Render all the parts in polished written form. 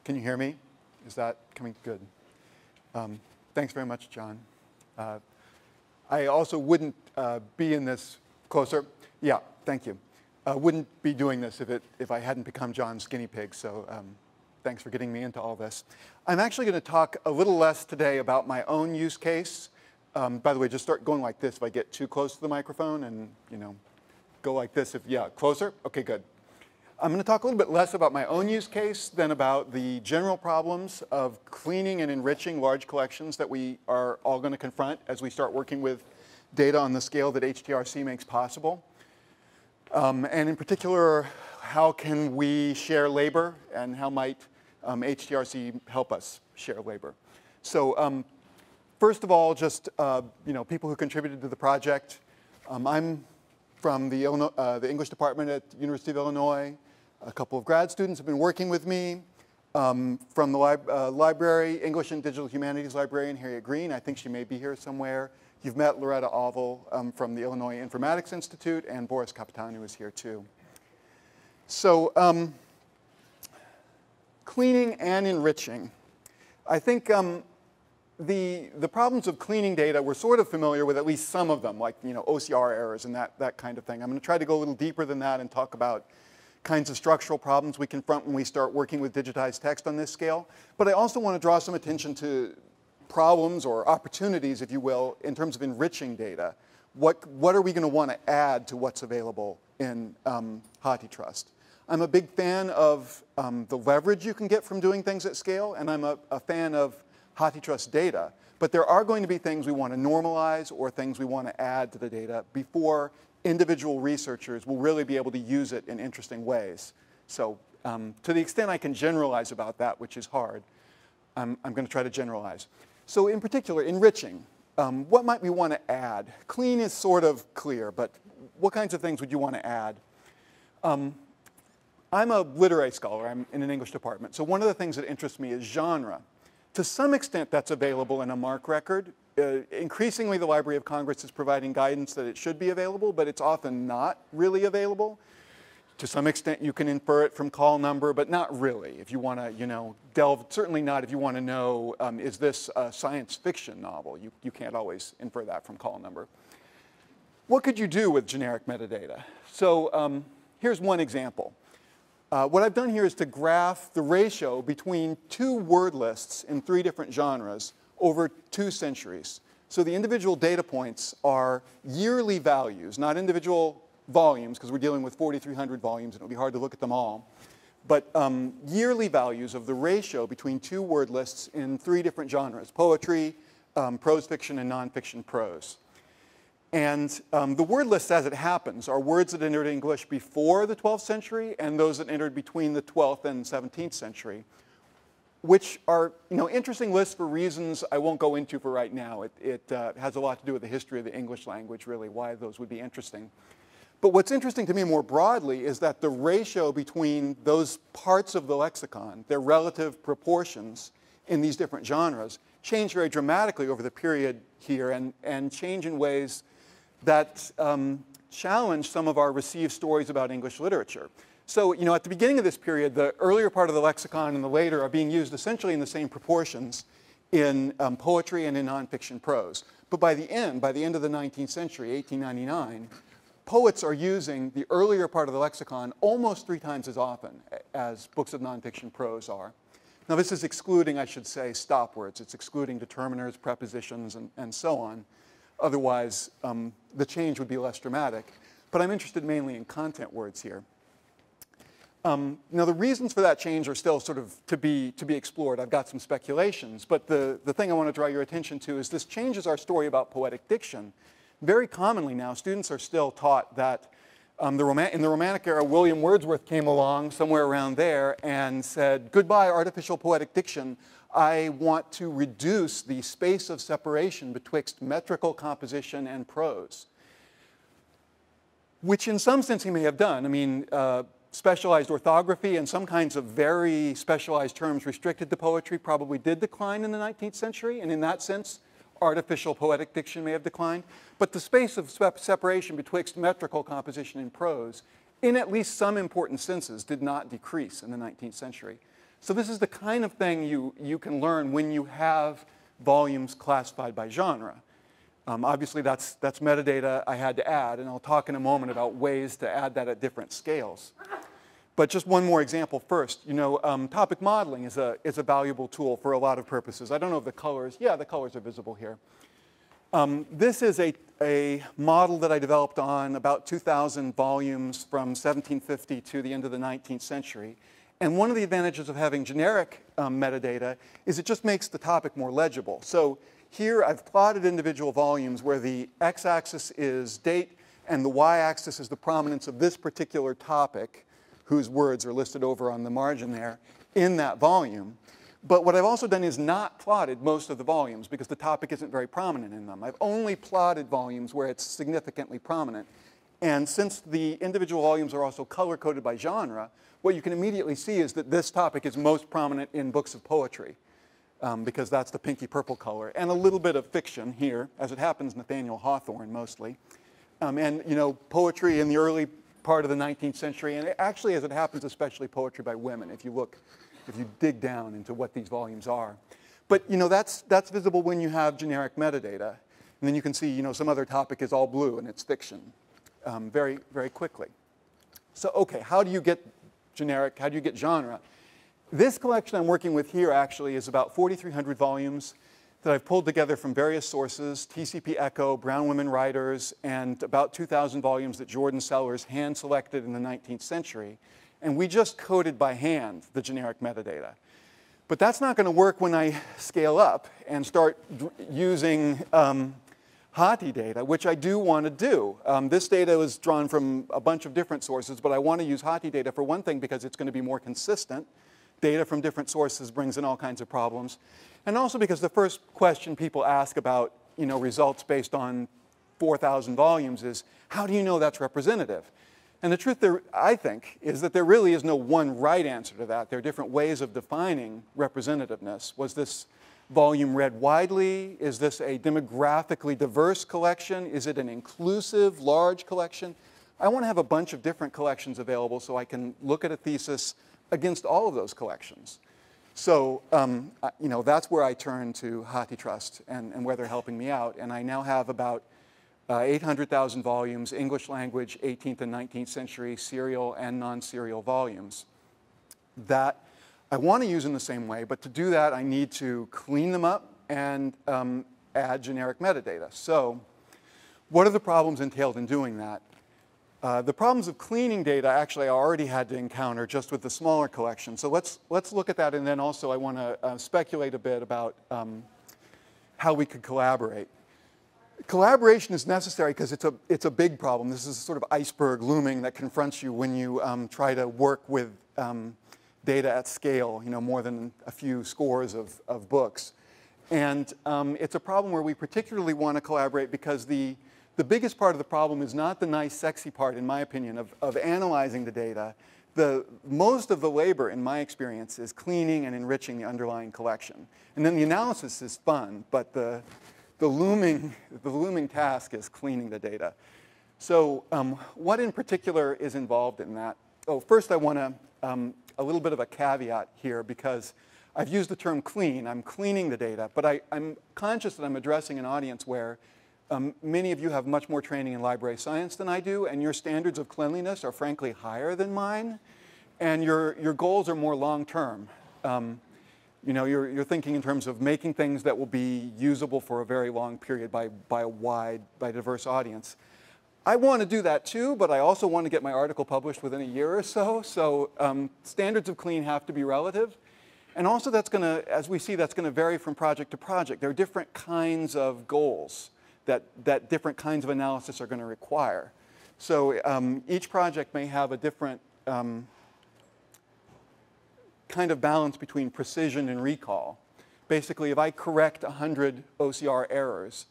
Can you hear me? Is that coming good? Thanks very much, John. I also wouldn't be in this closer. Yeah, thank you. Wouldn't be doing this if I hadn't become John's guinea pig, so thanks for getting me into all this. I'm actually going to talk a little less today about my own use case. By the way, just start going like this if I get too close to the microphone, and go like this if, yeah, closer? Okay, good. I'm going to talk a little bit less about my own use case than about the general problems of cleaning and enriching large collections that we are all going to confront as we start working with data on the scale that HTRC makes possible. And in particular, how can we share labor, and how might HTRC help us share labor? So first of all, just people who contributed to the project. I'm from the English department at the University of Illinois. A couple of grad students have been working with me. From the library, English and Digital Humanities librarian Harriet Green. I think she may be here somewhere. You've met Loretta Oval from the Illinois Informatics Institute, and Boris Kapitanu is here too. So cleaning and enriching. I think the problems of cleaning data, we're sort of familiar with at least some of them, like OCR errors and that kind of thing. I'm going to try to go a little deeper than that and talk about kinds of structural problems we confront when we start working with digitized text on this scale. But I also want to draw some attention to problems or opportunities, if you will, in terms of enriching data. What are we going to want to add to what's available in HathiTrust? I'm a big fan of the leverage you can get from doing things at scale, and I'm a fan of HathiTrust data. But there are going to be things we want to normalize or things we want to add to the data before individual researchers will really be able to use it in interesting ways. So to the extent I can generalize about that, which is hard, I'm going to try to generalize. So in particular, enriching. What might we want to add? Clean is sort of clear, but what kinds of things would you want to add? I'm a literary scholar. I'm in an English department. So one of the things that interests me is genre. To some extent, that's available in a MARC record. Increasingly, the Library of Congress is providing guidance that it should be available, but it's often not really available. To some extent, you can infer it from call number, but not really. If you want to, delve, certainly not if you want to know, is this a science fiction novel? You can't always infer that from call number. What could you do with generic metadata? So here's one example. What I've done here is to graph the ratio between two word lists in 3 different genres over 2 centuries. So the individual data points are yearly values, not individual volumes, because we're dealing with 4,300 volumes and it'll be hard to look at them all. But yearly values of the ratio between 2 word lists in 3 different genres: poetry, prose fiction, and nonfiction prose. And the word lists, as it happens, are words that entered English before the 12th century and those that entered between the 12th and 17th century, which are interesting lists for reasons I won't go into for right now. It has a lot to do with the history of the English language, really, why those would be interesting. But what's interesting to me more broadly is that the ratio between those parts of the lexicon, their relative proportions in these different genres, change very dramatically over the period here and change in ways that challenge some of our received stories about English literature. So, at the beginning of this period, the earlier part of the lexicon and the later are being used essentially in the same proportions in poetry and in nonfiction prose. But by the end of the 19th century, 1899, poets are using the earlier part of the lexicon almost 3 times as often as books of nonfiction prose are. Now, this is excluding, I should say, stop words. It's excluding determiners, prepositions, and so on. Otherwise, the change would be less dramatic. But I'm interested mainly in content words here. Now, the reasons for that change are still sort of to be explored. I've got some speculations. But the thing I want to draw your attention to is this changes our story about poetic diction. Very commonly now, students are still taught that in the Romantic era, William Wordsworth came along somewhere around there and said, "Goodbye, artificial poetic diction. I want to reduce the space of separation betwixt metrical composition and prose," which in some sense he may have done. I mean, specialized orthography and some kinds of very specialized terms restricted to poetry probably did decline in the 19th century, and in that sense, artificial poetic diction may have declined. But the space of separation betwixt metrical composition and prose, in at least some important senses, did not decrease in the 19th century. So this is the kind of thing you can learn when you have volumes classified by genre. Obviously, that's metadata I had to add, and I'll talk in a moment about ways to add that at different scales. But just one more example first. You know, topic modeling is a valuable tool for a lot of purposes. I don't know if the colors, yeah, the colors are visible here. This is a model that I developed on about 2,000 volumes from 1750 to the end of the 19th century. And one of the advantages of having generic metadata is it just makes the topic more legible. So here I've plotted individual volumes where the x-axis is date and the y-axis is the prominence of this particular topic, whose words are listed over on the margin there, in that volume. But what I've also done is not plotted most of the volumes because the topic isn't very prominent in them. I've only plotted volumes where it's significantly prominent. And since the individual volumes are also color-coded by genre, what you can immediately see is that this topic is most prominent in books of poetry because that's the pinky purple color. And a little bit of fiction here, as it happens, Nathaniel Hawthorne mostly. And you know, poetry in the early part of the 19th century, and actually, as it happens, especially poetry by women, if you dig down into what these volumes are. But you know, that's visible when you have generic metadata. And then you can see, you know, some other topic is all blue and it's fiction very, very quickly. So okay, how do you get generic, how do you get genre? This collection I'm working with here actually is about 4,300 volumes that I've pulled together from various sources, TCP Echo, Brown Women Writers, and about 2,000 volumes that Jordan Sellers hand-selected in the 19th century. And we just coded by hand the generic metadata. But that's not going to work when I scale up and start using Hathi data, which I do want to do. This data was drawn from a bunch of different sources, but I want to use Hathi data for one thing because it's going to be more consistent. Data from different sources brings in all kinds of problems. And also because the first question people ask about, you know, results based on 4,000 volumes is, how do you know that's representative? And the truth there, I think, is that there really is no one right answer to that. There are different ways of defining representativeness. Was this volume read widely? Is this a demographically diverse collection? Is it an inclusive, large collection? I want to have a bunch of different collections available so I can look at a thesis against all of those collections. So, you know, that's where I turn to HathiTrust and where they're helping me out. And I now have about 800,000 volumes, English language, 18th and 19th century, serial and non-serial volumes that I want to use in the same way. But to do that, I need to clean them up and add generic metadata. So what are the problems entailed in doing that? The problems of cleaning data, actually, I already had to encounter just with the smaller collection. So let's look at that, and then also I want to speculate a bit about how we could collaborate. Collaboration is necessary because it's a big problem. This is a sort of iceberg looming that confronts you when you try to work with data at scale, you know, more than a few scores of books. And it's a problem where we particularly want to collaborate because the biggest part of the problem is not the nice, sexy part, in my opinion, of analyzing the data. Most of the labor, in my experience, is cleaning and enriching the underlying collection. And then the analysis is fun, but the looming task is cleaning the data. So what in particular is involved in that? Oh, first I want to, a little bit of a caveat here because I've used the term clean. I'm cleaning the data, but I'm conscious that I'm addressing an audience where many of you have much more training in library science than I do, and your standards of cleanliness are frankly higher than mine, and your goals are more long-term. You know, you're thinking in terms of making things that will be usable for a very long period by a diverse audience. I want to do that too, but I also want to get my article published within a year or so. So standards of clean have to be relative. And also that's going to, as we see, that's going to vary from project to project. There are different kinds of goals that different kinds of analysis are going to require. So each project may have a different kind of balance between precision and recall. Basically, if I correct 100 OCR errors,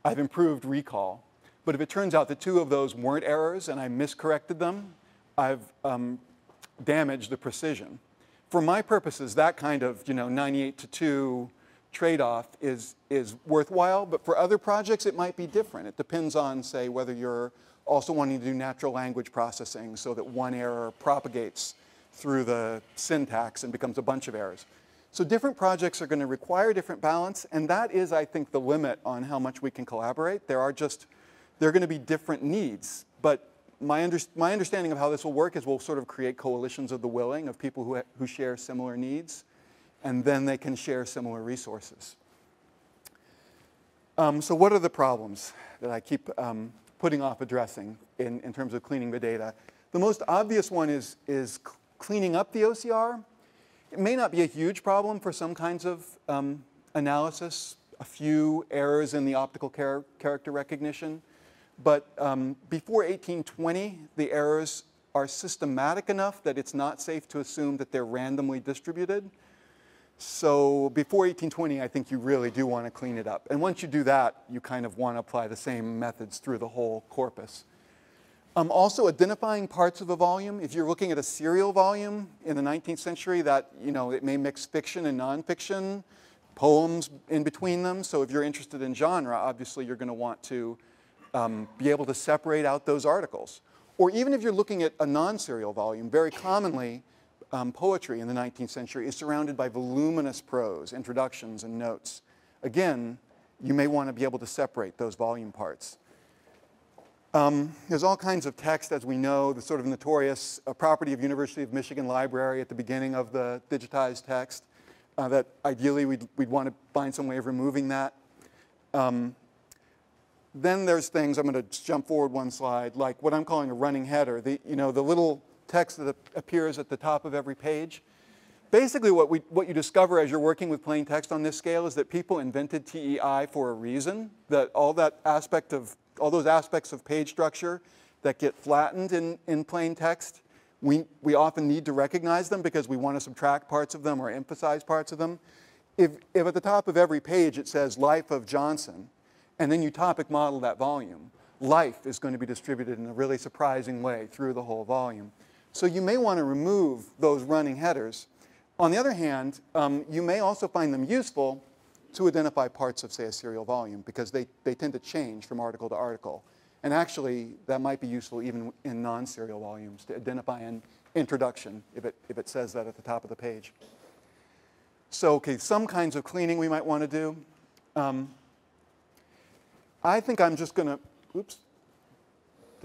I've improved recall. But if it turns out that 2 of those weren't errors and I miscorrected them, I've damaged the precision. For my purposes, that kind of 98-2 trade-off is worthwhile, but for other projects it might be different. It depends on, say, whether you're also wanting to do natural language processing so that one error propagates through the syntax and becomes a bunch of errors. So different projects are going to require different balance, and that is, I think, the limit on how much we can collaborate. There are going to be different needs, but my understanding of how this will work is we'll sort of create coalitions of the willing, of people who share similar needs, and then they can share similar resources. So what are the problems that I keep putting off addressing in terms of cleaning the data? The most obvious one is cleaning up the OCR. It may not be a huge problem for some kinds of analysis, a few errors in the optical character recognition. But before 1820, the errors are systematic enough that it's not safe to assume that they're randomly distributed. So before 1820, I think you really do want to clean it up. And once you do that, you kind of want to apply the same methods through the whole corpus. Also, identifying parts of a volume. If you're looking at a serial volume in the 19th century, that it may mix fiction and nonfiction, poems in between them. So if you're interested in genre, obviously you're going to want to be able to separate out those articles. Or even if you're looking at a non-serial volume, very commonly poetry in the 19th century is surrounded by voluminous prose, introductions and notes. Again, you may want to be able to separate those volume parts. There's all kinds of text, as we know, the sort of notorious property of University of Michigan Library at the beginning of the digitized text, that ideally we'd want to find some way of removing that. Then there's things, I'm going to jump forward one slide, like what I'm calling a running header. The little text that appears at the top of every page. Basically, what you discover as you're working with plain text on this scale is that people invented TEI for a reason, that all those aspects of page structure that get flattened in plain text, we often need to recognize them because we want to subtract parts of them or emphasize parts of them. If at the top of every page it says Life of Johnson, and then you topic model that volume, life is going to be distributed in a really surprising way through the whole volume. So you may want to remove those running headers. On the other hand, you may also find them useful to identify parts of, say, a serial volume, because they tend to change from article to article. And actually, that might be useful even in non-serial volumes to identify an introduction if it says that at the top of the page. So, okay, some kinds of cleaning we might want to do. I think I'm just going to, oops,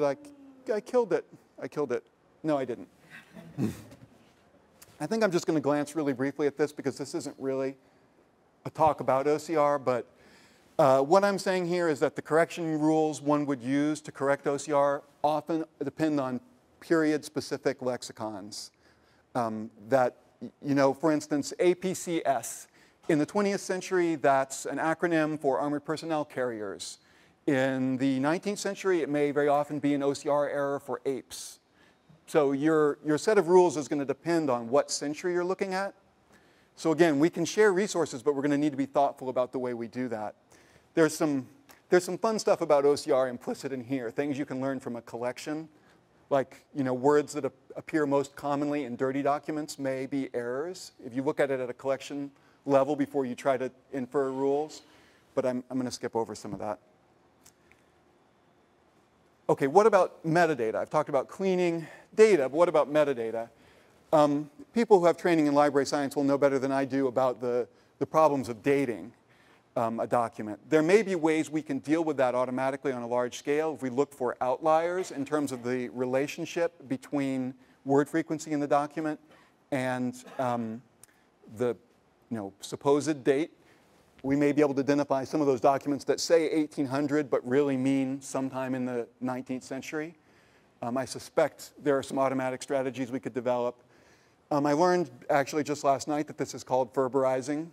I killed it. I killed it. No, I didn't. I think I'm just going to glance really briefly at this because this isn't really a talk about OCR, but what I'm saying here is that the correction rules one would use to correct OCR often depend on period-specific lexicons. That, for instance, APCS. In the 20th century, that's an acronym for Armored Personnel Carriers. In the 19th century, it may very often be an OCR error for apes. So your set of rules is going to depend on what century you're looking at. So again, we can share resources, but we're going to need to be thoughtful about the way we do that. There's some fun stuff about OCR implicit in here, things you can learn from a collection, like words that appear most commonly in dirty documents may be errors if you look at it at a collection level before you try to infer rules. But I'm going to skip over some of that. Okay, what about metadata? I've talked about cleaning data, but what about metadata? People who have training in library science will know better than I do about the problems of dating a document. There may be ways we can deal with that automatically on a large scale if we look for outliers in terms of the relationship between word frequency in the document and the supposed date. We may be able to identify some of those documents that say 1800 but really mean sometime in the 19th century. I suspect there are some automatic strategies we could develop. I learned actually just last night that this is called Ferberizing.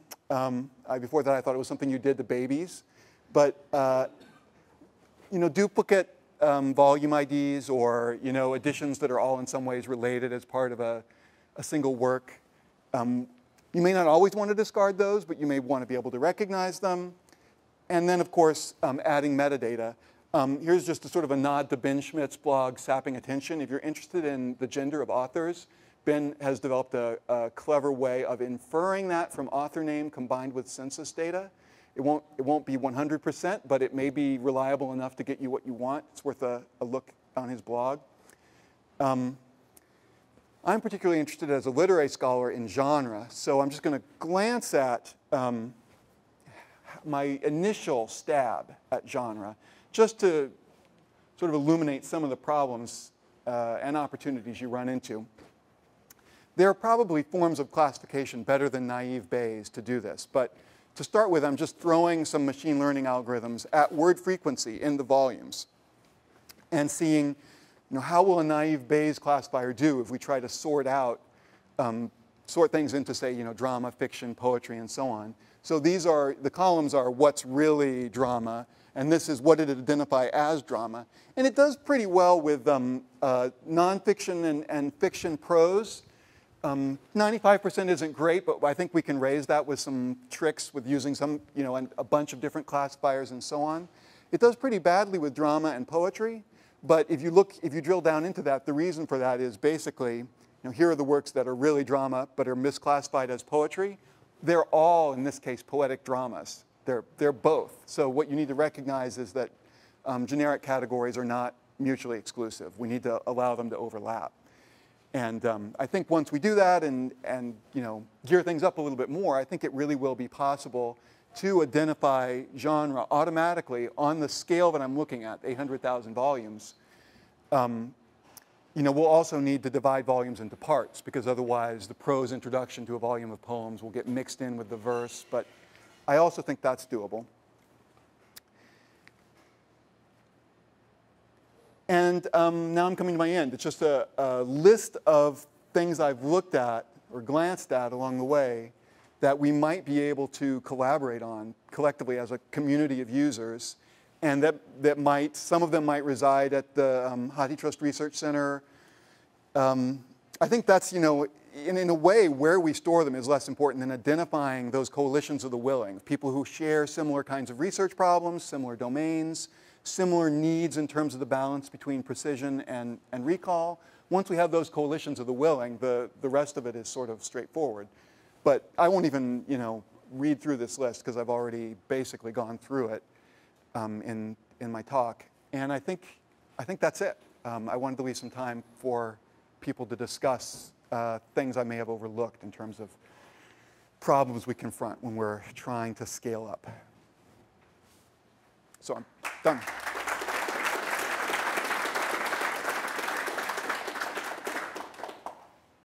Before that I thought it was something you did to babies. But duplicate volume IDs or editions that are all in some ways related as part of a single work. You may not always want to discard those, but you may want to be able to recognize them. And then, of course, adding metadata. Here's just a sort of a nod to Ben Schmidt's blog, Sapping Attention. If you're interested in the gender of authors, Ben has developed a clever way of inferring that from author name combined with census data. It won't be 100%, but it may be reliable enough to get you what you want. It's worth a look on his blog. I'm particularly interested as a literary scholar in genre, so I'm just going to glance at my initial stab at genre, just to sort of illuminate some of the problems and opportunities you run into. There are probably forms of classification better than naive Bayes to do this, but to start with, I'm just throwing some machine learning algorithms at word frequency in the volumes and seeing, how will a naive Bayes classifier do if we try to sort things into, say, drama, fiction, poetry, and so on. So the columns are what's really drama, and this is what did it identify as drama. And it does pretty well with nonfiction and fiction prose. 95% isn't great, but I think we can raise that with some tricks with using a bunch of different classifiers and so on. It does pretty badly with drama and poetry, but if you drill down into that, the reason for that is basically, here are the works that are really drama but are misclassified as poetry. They're all, in this case, poetic dramas. They're both. So what you need to recognize is that generic categories are not mutually exclusive. We need to allow them to overlap. And I think once we do that and gear things up a little bit more, I think it really will be possible to identify genre automatically on the scale that I'm looking at, 800,000 volumes. We'll also need to divide volumes into parts, because otherwise the prose introduction to a volume of poems will get mixed in with the verse. But I also think that's doable. And now I'm coming to my end. It's just a list of things I've looked at or glanced at along the way that we might be able to collaborate on collectively as a community of users, and some of them might reside at the HathiTrust Research Center. I think that's, in a way, where we store them is less important than identifying those coalitions of the willing, people who share similar kinds of research problems, similar domains, similar needs in terms of the balance between precision and recall. Once we have those coalitions of the willing, the rest of it is sort of straightforward. But I won't even, read through this list, because I've already basically gone through it in my talk. And I think that's it. I wanted to leave some time for people to discuss things I may have overlooked in terms of problems we confront when we're trying to scale up. So I'm done.